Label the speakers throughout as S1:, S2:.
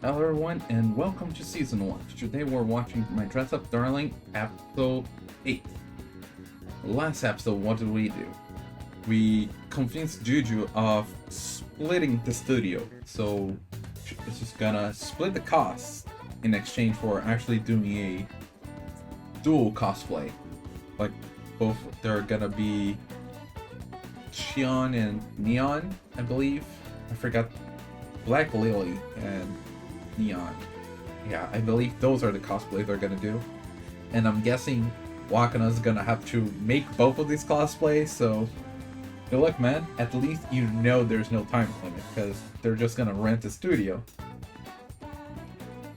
S1: Hello everyone and welcome to Season 1. Today we're watching My Dress Up Darling episode 8. Last episode, what did we do? We convinced Juju of splitting the studio. So it's just gonna split the costs in exchange for actually doing a dual cosplay. Like both they're gonna be Shion and Neon, I believe. I forgot Black Lily and Neon. Yeah, I believe those are the cosplays they're gonna do. And I'm guessing Wakana's gonna have to make both of these cosplays, so good luck, man. At least you know there's no time limit, because they're just gonna rent a studio.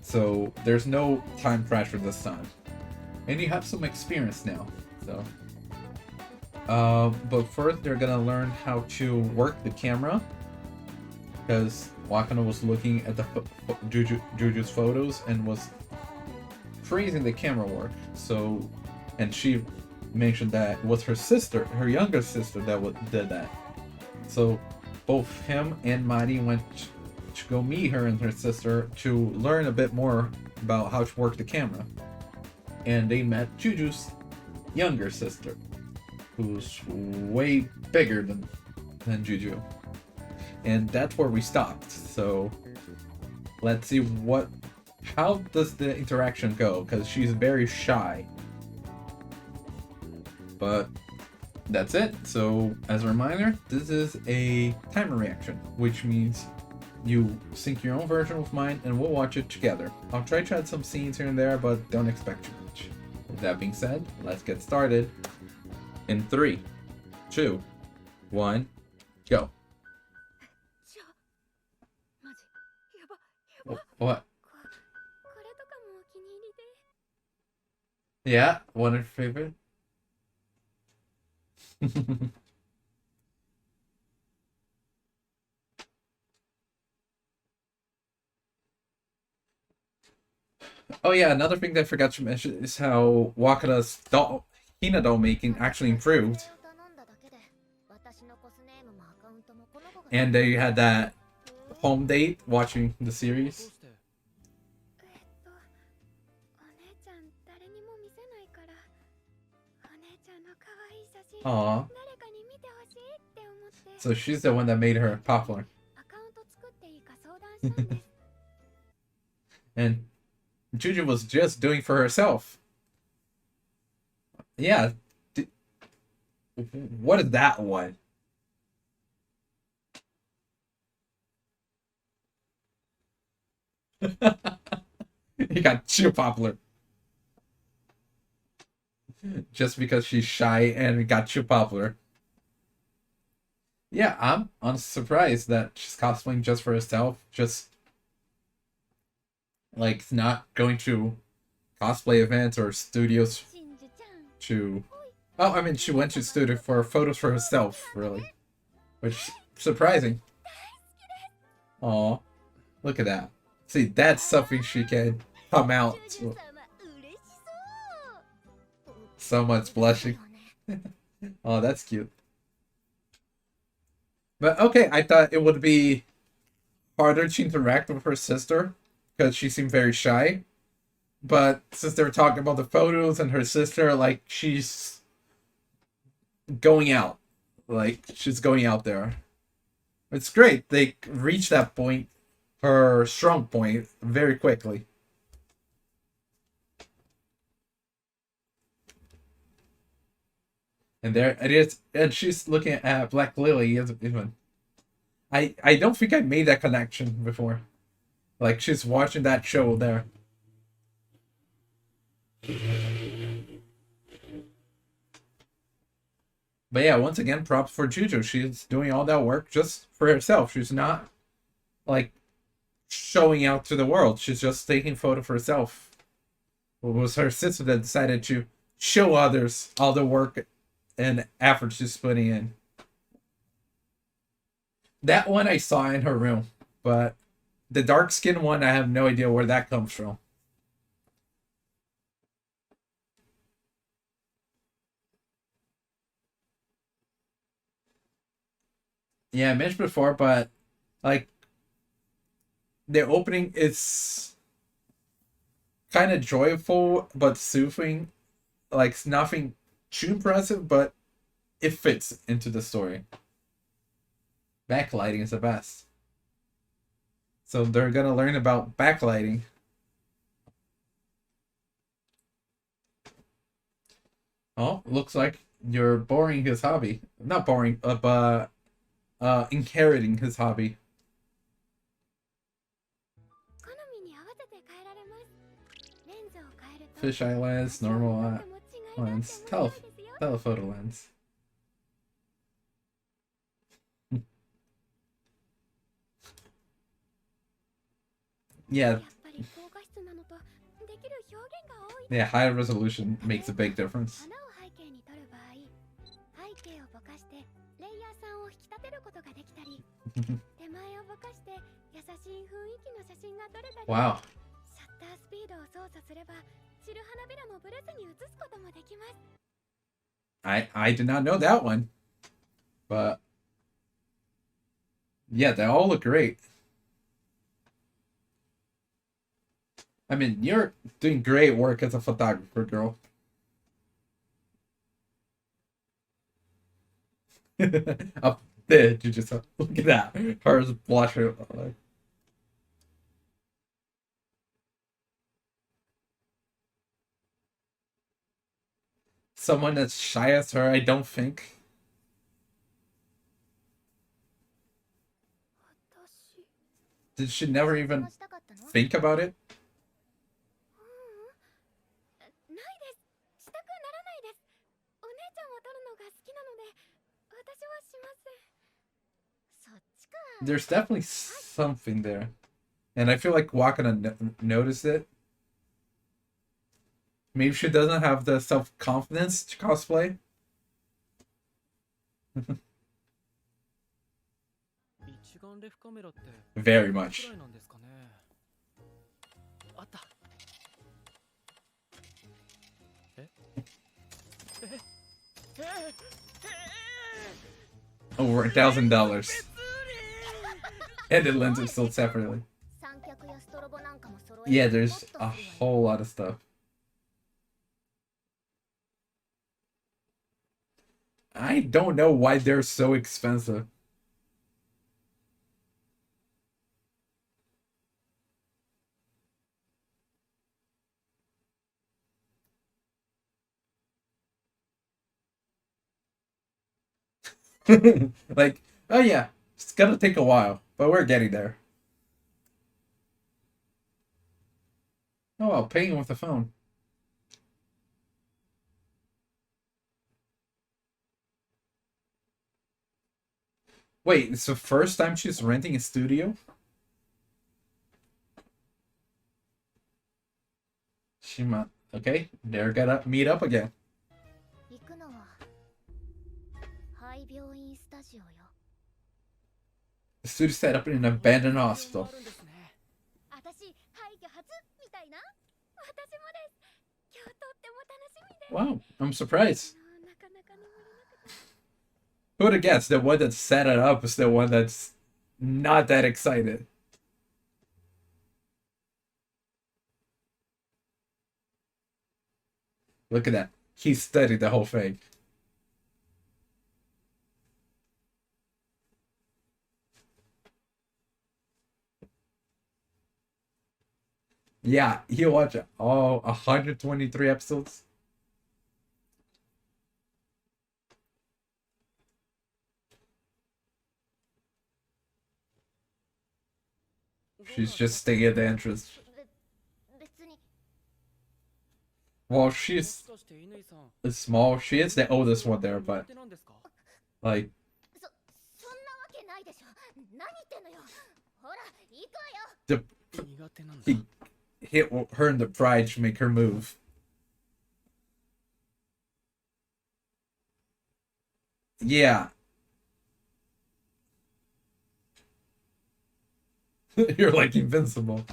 S1: So there's no time pressure this time. And you have some experience now, so. But first they're gonna learn how to work the camera, because Wakana was looking at the Juju's photos and was praising the camera work. So, and she mentioned that it was her sister, her younger sister, that did that. So, both him and Marin went to go meet her and her sister to learn a bit more about how to work the camera. And they met Juju's younger sister, who's way bigger than Juju. And that's where we stopped. So let's see how does the interaction go, because she's very shy. But that's it. So as a reminder, this is a timer reaction, which means you sync your own version with mine and we'll watch it together. I'll try to add some scenes here and there, but don't expect too much. With that being said, let's get started. In 3, 2, 1, go. What? Yeah, one of your favorite? Oh yeah, another thing that I forgot to mention is how Wakana's Hinata making actually improved. And they had that home date watching the series. Aww. So she's the one that made her popular. And Juju was just doing for herself. Yeah. What is that one? He got too popular. Just because she's shy and got too popular. Yeah, I'm unsurprised that she's cosplaying just for herself. Just like not going to cosplay events or studios to. Oh, I mean, she went to studio for photos for herself, really, which is surprising. Aw, look at that. See, that's something she can come out to. So much blushing. Oh, that's cute. But okay, I thought it would be harder to interact with her sister because she seemed very shy. But since they were talking about the photos and her sister, like she's going out. Like she's going out there. It's great. They reach that point, her strong point, very quickly. And there it is, and she's looking at Black Lily even. I don't think I made that connection before. Like she's watching that show there. But yeah, once again, props for Juju. She's doing all that work just for herself. She's not like showing out to the world. She's just taking photo for herself. It was her sister that decided to show others all the work and effort she's putting in. That one I saw in her room, but the dark skin one, I have no idea where that comes from. Yeah, I mentioned before, but like the opening is kind of joyful but soothing. Like nothing too impressive, but it fits into the story. Backlighting is the best. So they're gonna learn about backlighting. Oh, looks like you're boring his hobby. Not boring, but inheriting his hobby. Fisheye lens, normal lens, telephoto lens. Yeah. Yeah, high resolution makes a big difference. Wow. I did not know that one. But yeah, they all look great. I mean, you're doing great work as a photographer, girl. Up there, you just look at that. Hers blushing. Someone that's shy as her, I don't think. Did she never even think about it? There's definitely something there. And I feel like Wakana noticed it. Maybe she doesn't have the self-confidence to cosplay. Very much. Over $1,000. And the lens is sold separately. Yeah, there's a whole lot of stuff. I don't know why they're so expensive. Like, oh yeah, it's gonna take a while, but we're getting there. Oh, well, paying with the phone. Wait, it's the first time she's renting a studio? She might. Okay, they're gonna meet up again. The studio set up in an abandoned hospital. Wow, I'm surprised. Who would have guessed the one that set it up is the one that's not that excited? Look at that. He studied the whole thing. Yeah, he watched all 123 episodes. She's just staying at the entrance. Well, she's small. She is the oldest one there, but like the he hit her in the pride to make her move. Yeah. You're like invincible.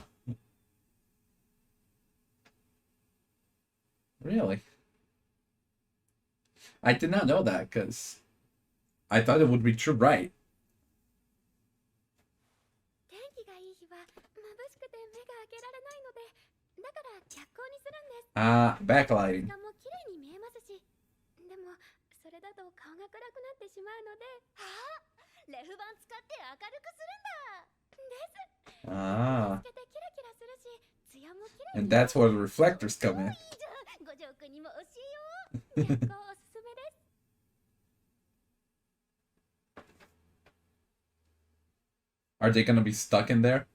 S1: Really? I did not know that because I thought it would be true, right? Ah, backlighting. Ah. And that's where the reflectors come in. Are they gonna be stuck in there?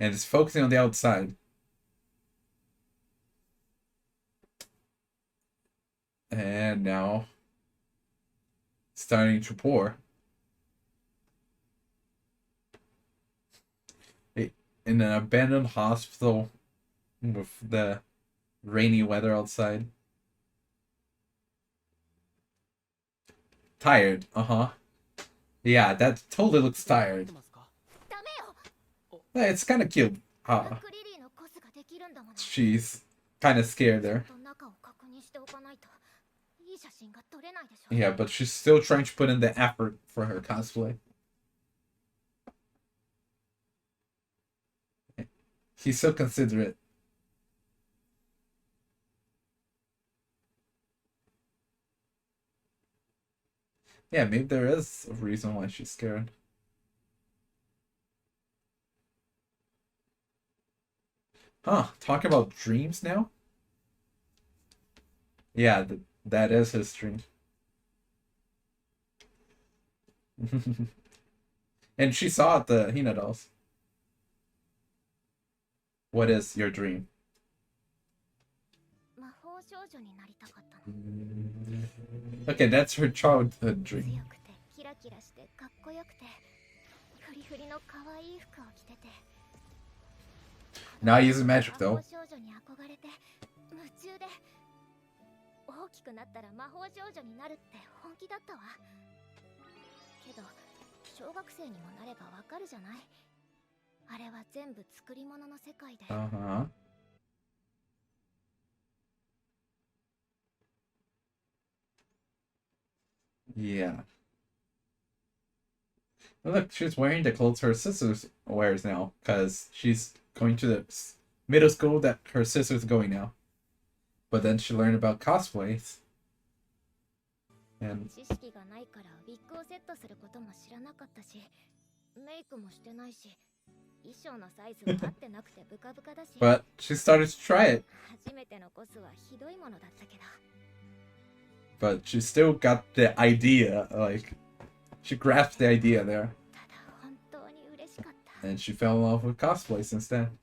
S1: And it's focusing on the outside. And now starting to pour. In an abandoned hospital with the rainy weather outside. Tired, uh-huh. Yeah, that totally looks tired. Yeah, it's kind of cute. She's kind of scared there. Yeah, but she's still trying to put in the effort for her cosplay. He's so considerate. Yeah, maybe there is a reason why she's scared. Huh, talking about dreams now? Yeah, that is his dream. And she saw it, the Hina dolls. What is your dream? Okay, that's her childhood dream. Not using magic though. Uh-huh. Yeah. Look, she's wearing the clothes her sister wears now, because she's going to the middle school that her sister's going now. But then she learned about cosplays. And but she started to try it. But she still got the idea, like, she grasped the idea there. And she fell in love with cosplay since then.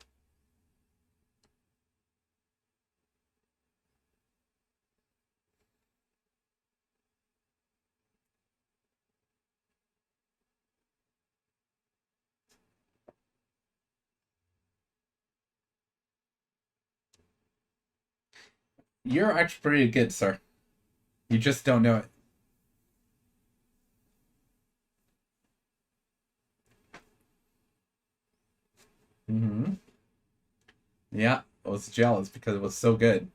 S1: You're actually pretty good, sir. You just don't know it. Mm-hmm. Yeah, I was jealous because it was so good.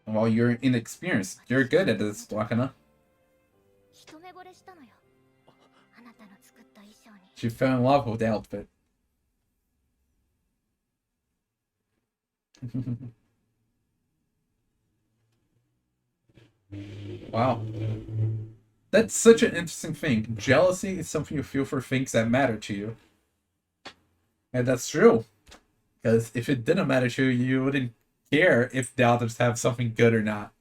S1: Well, you're inexperienced. You're good at this, Wakana. She fell in love with the outfit. Wow. That's such an interesting thing. Jealousy is something you feel for things that matter to you. And that's true. Because if it didn't matter to you, you wouldn't care if the others have something good or not.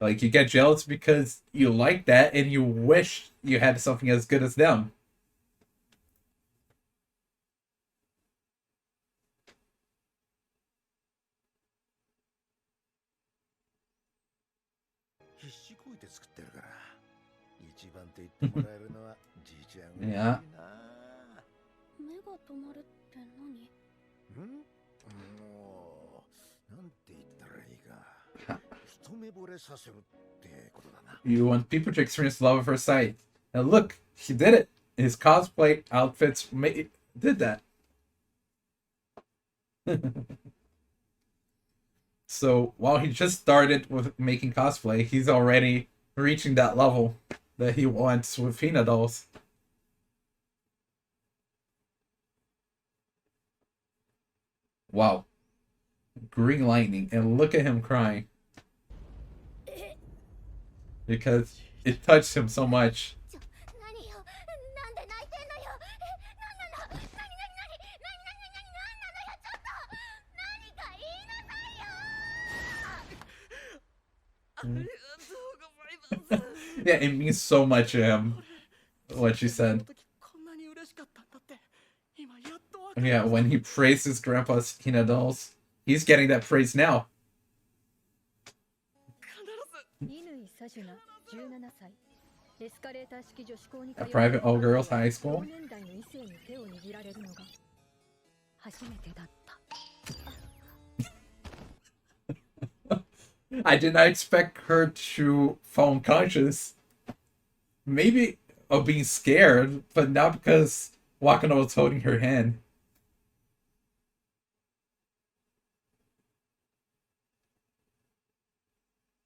S1: Like, you get jealous because you like that and you wish you had something as good as them. Yeah. You want people to experience love at first sight. And look, he did it. His cosplay outfits did that. So while he just started with making cosplay, he's already reaching that level that he wants with Hina dolls. Wow. Green lightning, and look at him crying. Because it touched him so much. Yeah, it means so much to him, what she said. Yeah, when he praises Grandpa's Hina dolls, he's getting that praise now. A private all-girls high school? I did not expect her to fall unconscious. Maybe of being scared, but not because Wakana was holding her hand.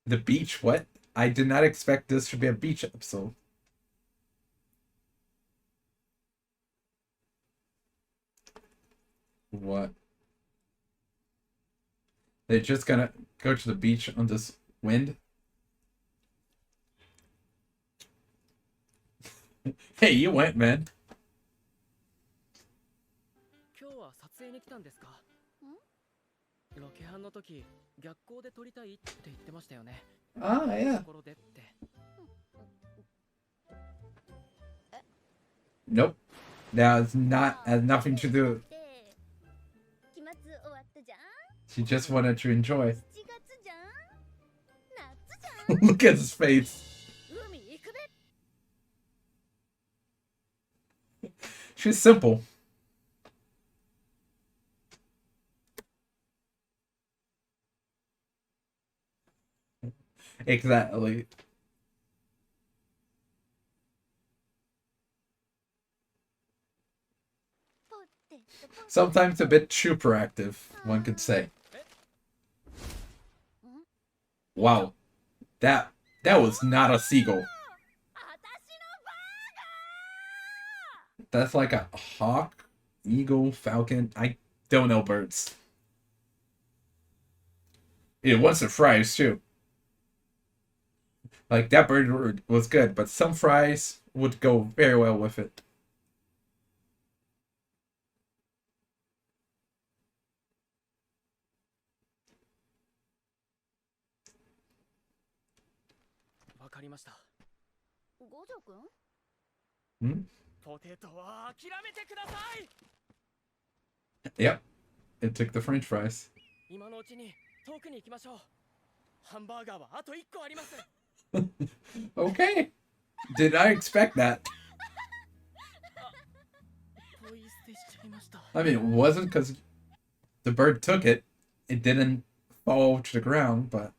S1: The beach? What? I did not expect this to be a beach episode. What? They're just gonna go to the beach on this wind? Hey, you went, man. Ah, yeah. Nope. Has nothing to do. She just wanted to enjoy. Look at his face. She's simple. Exactly. Sometimes a bit too proactive, one could say. Wow. That was not a seagull. That's like a hawk, eagle, falcon. I don't know birds. It was a fries too. Like that bird was good, but some fries would go very well with it. Hmm? Yep. It took the French fries. Okay. Did I expect that? I mean, it wasn't because the bird took it. It didn't fall to the ground, but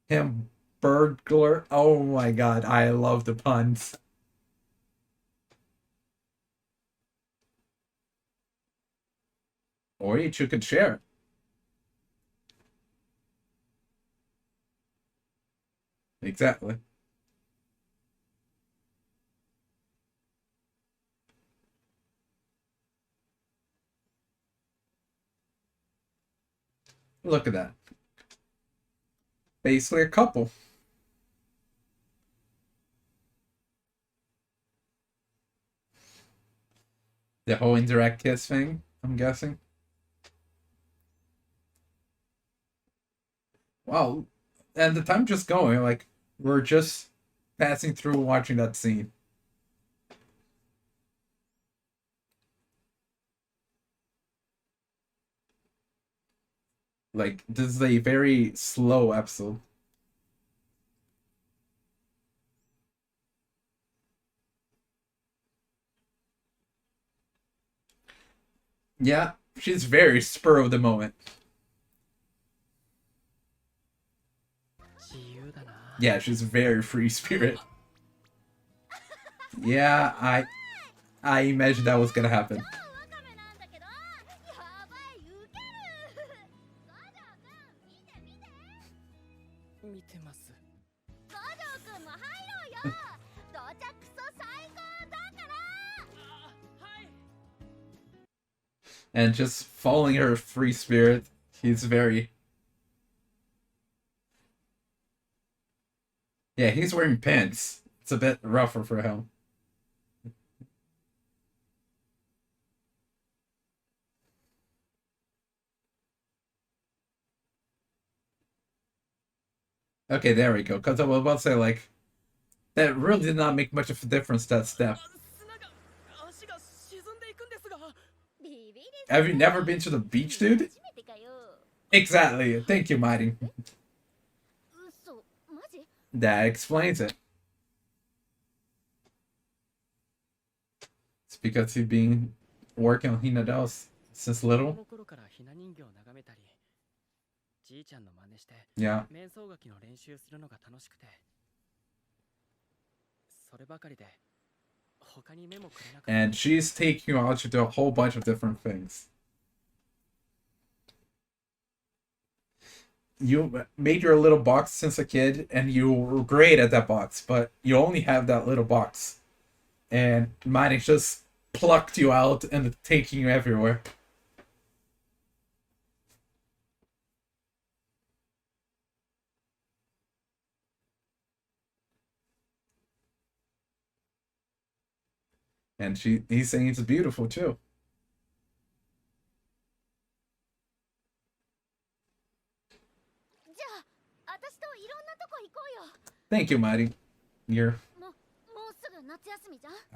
S1: him burglar. Oh my god, I love the puns. Or each you could share. Exactly. Look at that. Basically a couple. The whole indirect kiss thing, I'm guessing. Wow. And the time just going, like, we're just passing through watching that scene. Like, this is a very slow episode. Yeah, she's very spur of the moment. Yeah, she's very free spirit. Yeah, I imagined that was gonna happen. And just following her free spirit, he's very... Yeah, he's wearing pants. It's a bit rougher for him. Okay, there we go. Because I was about to say, like, that really did not make much of a difference, that step. Have you never been to the beach, dude? Exactly. Thank you, Marin. That explains it. It's because he's been working on Hinadaos since little. Yeah. And she's taking you out to do a whole bunch of different things. You made your little box since a kid, and you were great at that box, but you only have that little box. And mine just plucked you out and taking you everywhere. And he's saying it's beautiful too. Thank you, Mighty. You're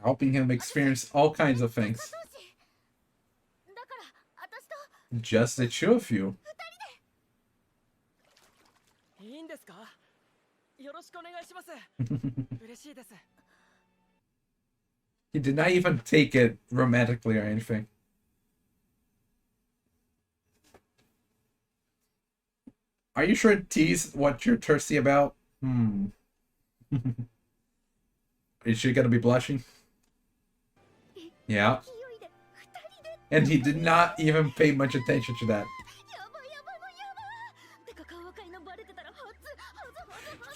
S1: helping him experience all kinds of things. Just the two of you. He did not even take it romantically or anything. Are you sure it tease what you're thirsty about? Is she gonna be blushing? Yeah. And he did not even pay much attention to that.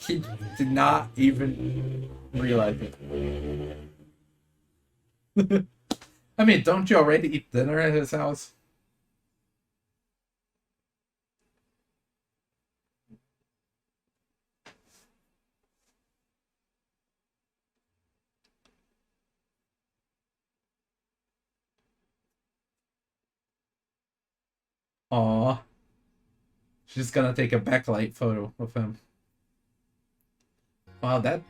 S1: He did not even realize it. I mean, don't you already eat dinner at his house? Aw. She's gonna take a backlight photo of him. Wow, that...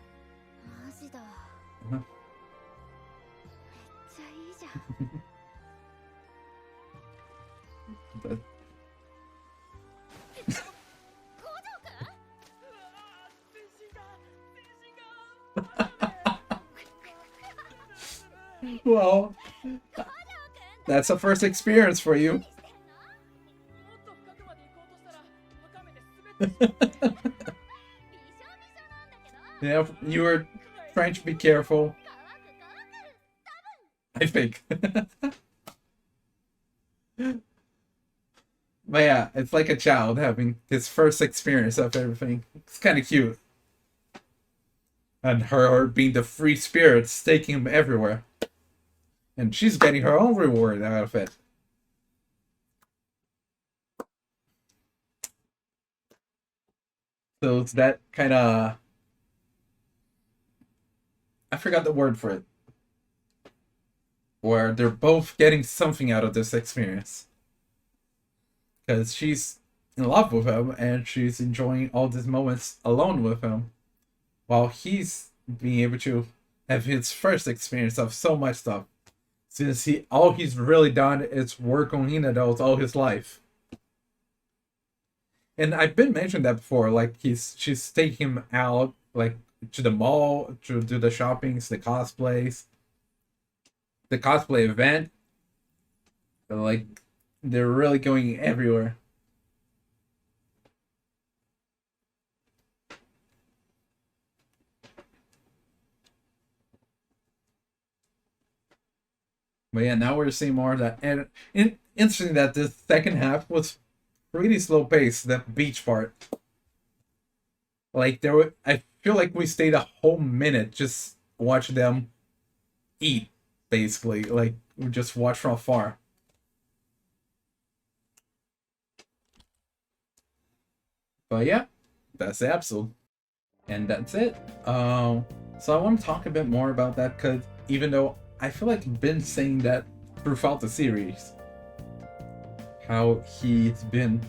S1: But... Well, that's a first experience for you. Yeah, you were trying to be careful. I think. But yeah, it's like a child having his first experience of everything. It's kind of cute. And her being the free spirits, taking him everywhere. And she's getting her own reward out of it. So it's that kind of... I forgot the word for it. Where they're both getting something out of this experience. Because she's in love with him and she's enjoying all these moments alone with him. While he's being able to have his first experience of so much stuff. Since all he's really done is work on Hinata all his life. And I've been mentioning that before, like she's taking him out like to the mall, to do the shoppings, the cosplays, the cosplay event. Like, they're really going everywhere. But yeah, now we're seeing more of that. And interesting that the second half was pretty slow paced, that beach part. Like, I feel like we stayed a whole minute just watching them eat, basically. Like, we just watch from afar. But yeah, that's the episode. And that's it. So I want to talk a bit more about that because even though I feel like I've been saying that throughout the series, how he's been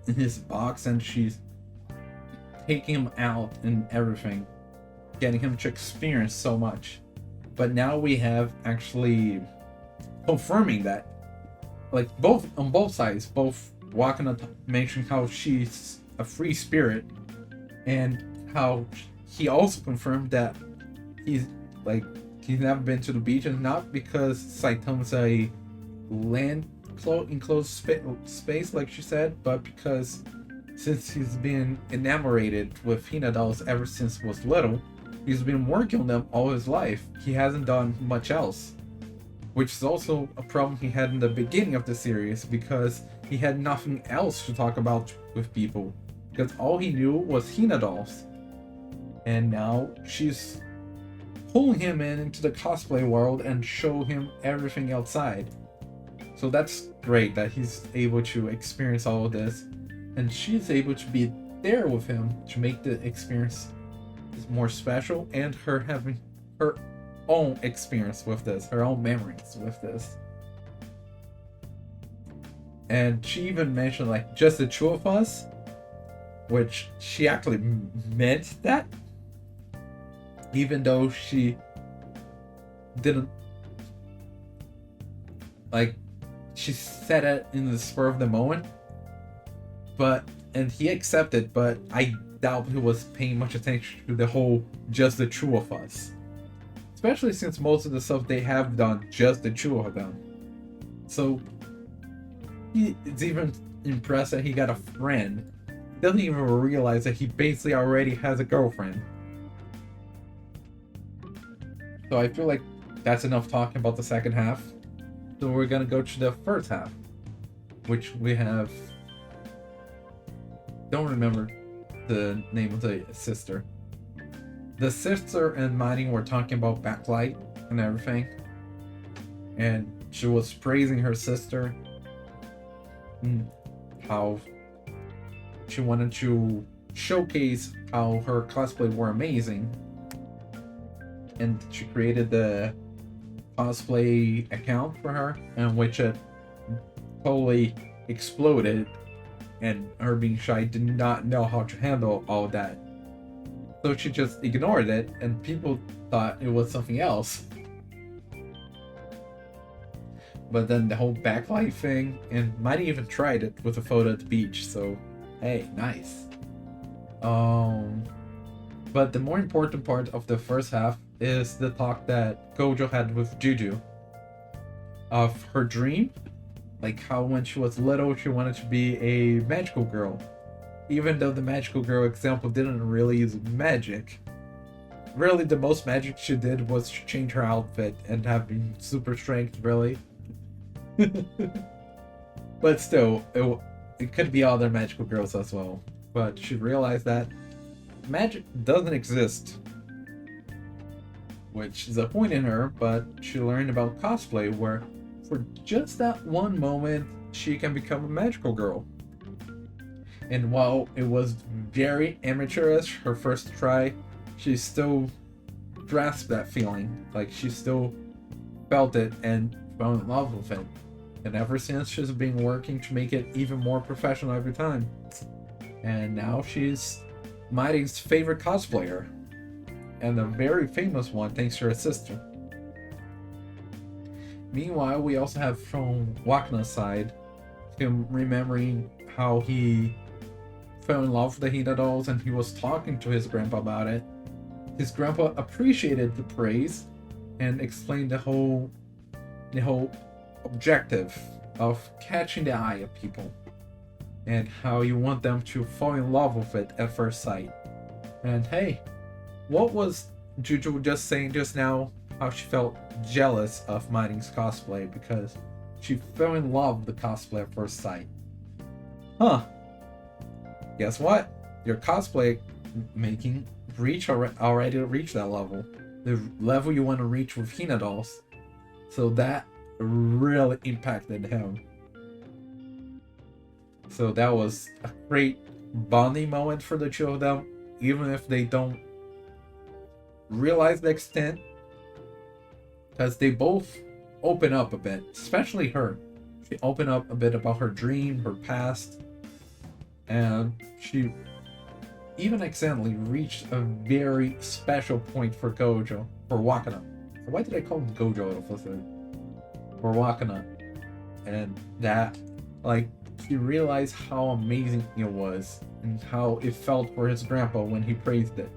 S1: in his box and she's taking him out and everything, getting him to experience so much. But now we have actually confirming that, like both on both sides, both Wakana mentioned how she's a free spirit, and how he also confirmed that he's like he's never been to the beach, and not because Saitama's a land enclosed space like she said, but because since he's been enamored with Hina dolls ever since he was little, he's been working on them all his life. He hasn't done much else, which is also a problem he had in the beginning of the series because he had nothing else to talk about with people, because all he knew was Hina dolls. And now she's pulling him into the cosplay world and show him everything outside. So that's great that he's able to experience all of this, and she's able to be there with him to make the experience more special, and her having her own experience with this, her own memories with this. And she even mentioned like just the two of us, which she actually meant that, even though she didn't, like, she said it in the spur of the moment, and he accepted, but I doubt he was paying much attention to the whole just the two of us, especially since most of the stuff they have done just the two of them. So it's even impressed that he got a friend. He doesn't even realize that he basically already has a girlfriend. So I feel like that's enough talking about the second half. So we're gonna go to the first half, which we have, don't remember the name of the sister. The sister and Marin were talking about backlight and everything, and she was praising her sister, how she wanted to showcase how her cosplay were amazing, and she created the cosplay account for her, and which it totally exploded, and her being shy did not know how to handle all that, so she just ignored it, and people thought it was something else. But then the whole backlight thing, and might even tried it with a photo at the beach, so hey, nice. But the more important part of the first half is the talk that Gojo had with Juju of her dream, like how when she was little she wanted to be a magical girl, even though the magical girl example didn't really use magic. Really, the most magic she did was to change her outfit and having super strength, really. But still, it could be other magical girls as well. But she realized that magic doesn't exist, which is a point in her, but she learned about cosplay where for just that one moment she can become a magical girl. And while it was very amateurish her first try, she still grasped that feeling. Like, she still felt it and fell in love with it. And ever since, she's been working to make it even more professional every time. And now she's Mighty's favorite cosplayer, and a very famous one thanks to her sister. Meanwhile, we also have from Wakana's side him remembering how he fell in love with the Hina dolls, and he was talking to his grandpa about it. His grandpa appreciated the praise and explained the whole objective of catching the eye of people and how you want them to fall in love with it at first sight. And hey, what was Juju just saying just now? How she felt jealous of Marin's cosplay because she fell in love with the cosplay at first sight. Huh. Guess what? Your cosplay making already reached that level. The level you want to reach with Hina dolls. So that really impacted him. So that was a great bonding moment for the two of them, even if they don't realize the extent, because they both open up a bit, especially her. She opened up a bit about her dream, her past, and she even accidentally reached a very special point for Wakana. Why did I call him Gojo all of a sudden? For Wakana. And that, like, he realized how amazing it was and how it felt for his grandpa when he praised it.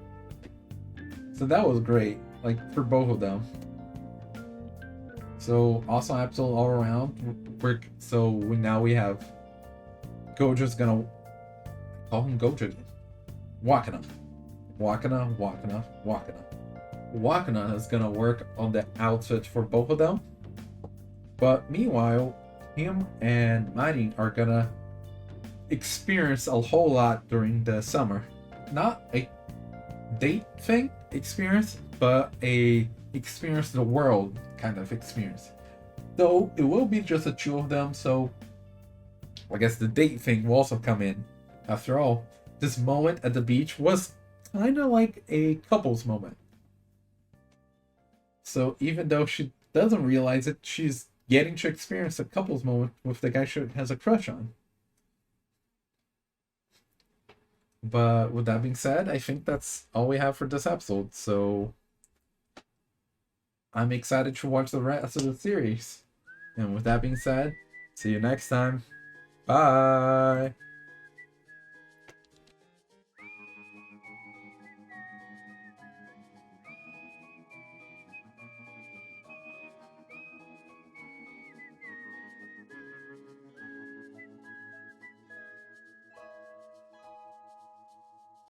S1: So that was great, like, for both of them. So awesome episode all around. Now we have Gojo's gonna call him Gojo. Wakana is gonna work on the outfit for both of them. But meanwhile, him and Marin are gonna experience a whole lot during the summer. Not a date thing experience, but a experience the world kind of experience. Though it will be just the two of them, so I guess the date thing will also come in. After all, this moment at the beach was kind of like a couple's moment. So even though she doesn't realize it, she's getting to experience a couple's moment with the guy she has a crush on. But with that being said, I think that's all we have for this episode. So I'm excited to watch the rest of the series. And with that being said, see you next time. Bye!